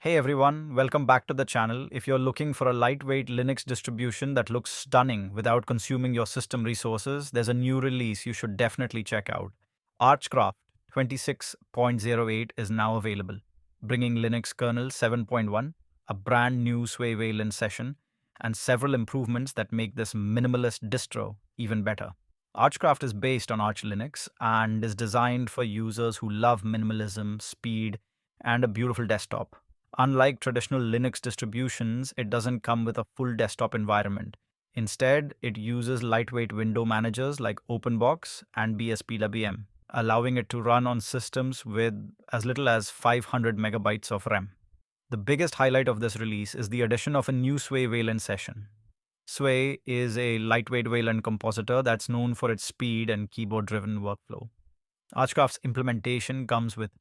Hey everyone, welcome back to the channel. If you're looking for a lightweight Linux distribution that looks stunning without consuming your system resources, there's a new release you should definitely check out. Archcraft 26.08 is now available, bringing Linux kernel 7.1, a brand new Sway Wayland session, and several improvements that make this minimalist distro even better. Archcraft is based on Arch Linux and is designed for users who love minimalism, speed, and a beautiful desktop. Unlike traditional Linux distributions, it doesn't come with a full desktop environment. Instead, it uses lightweight window managers like Openbox and Bspwm, allowing it to run on systems with as little as 500 megabytes of RAM. The biggest highlight of this release is the addition of a new Sway Wayland session. Sway is a lightweight Wayland compositor that's known for its speed and keyboard-driven workflow. Archcraft's implementation comes with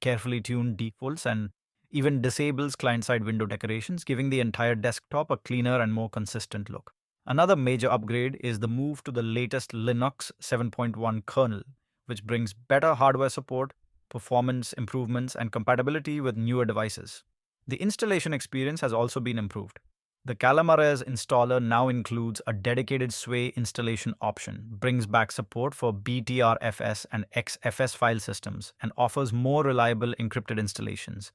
carefully tuned defaults and even disables client-side window decorations, giving the entire desktop a cleaner and more consistent look. Another major upgrade is the move to the latest Linux 7.1 kernel, which brings better hardware support, performance improvements, and compatibility with newer devices. The installation experience has also been improved. The Calamares installer now includes a dedicated Sway installation option, brings back support for Btrfs and XFS file systems, and offers more reliable encrypted installations.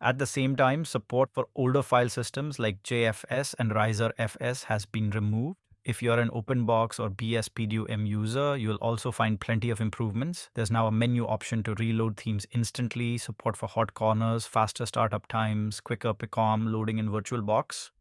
At the same time, support for older file systems like JFS and RiserFS has been removed. If you're an Openbox or Bspwm user, you'll also find plenty of improvements. There's now a menu option to reload themes instantly, support for hot corners, faster startup times, quicker PCOM loading in VirtualBox,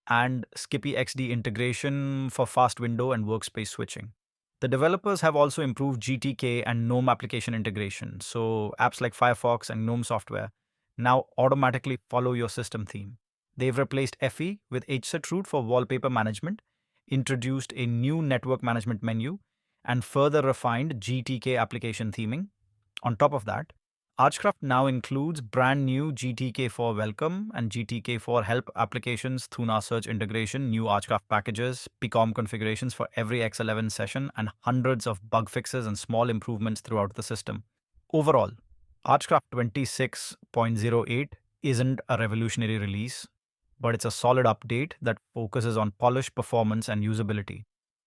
and Skippy XD integration for fast window and workspace switching. The developers have also improved GTK and GNOME application integration, so apps like Firefox and GNOME software now automatically follow your system theme. They've replaced FE with HSET root for wallpaper management, introduced a new network management menu, and further refined GTK application theming. On top of that, Archcraft now includes brand new GTK4 Welcome and GTK4 Help applications, Thunar Search integration, new Archcraft packages, PCOM configurations for every X11 session, and hundreds of bug fixes and small improvements throughout the system. Overall, Archcraft 26.08 isn't a revolutionary release, but it's a solid update that focuses on polish, performance, and usability.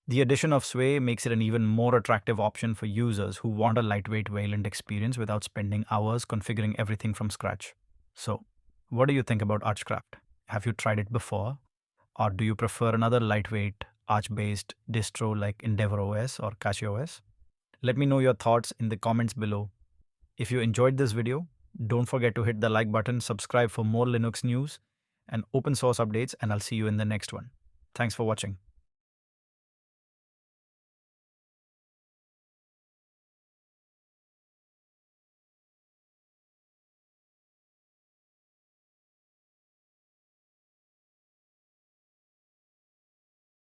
The addition of Sway makes it an even more attractive option for users who want a lightweight Wayland experience without spending hours configuring everything from scratch. So, what do you think about Archcraft? Have you tried it before? Or do you prefer another lightweight Arch-based distro like EndeavourOS or CachyOS? Let me know your thoughts in the comments below. If you enjoyed this video, don't forget to hit the like button, subscribe for more Linux news and open source updates, and I'll see you in the next one. Thanks for watching.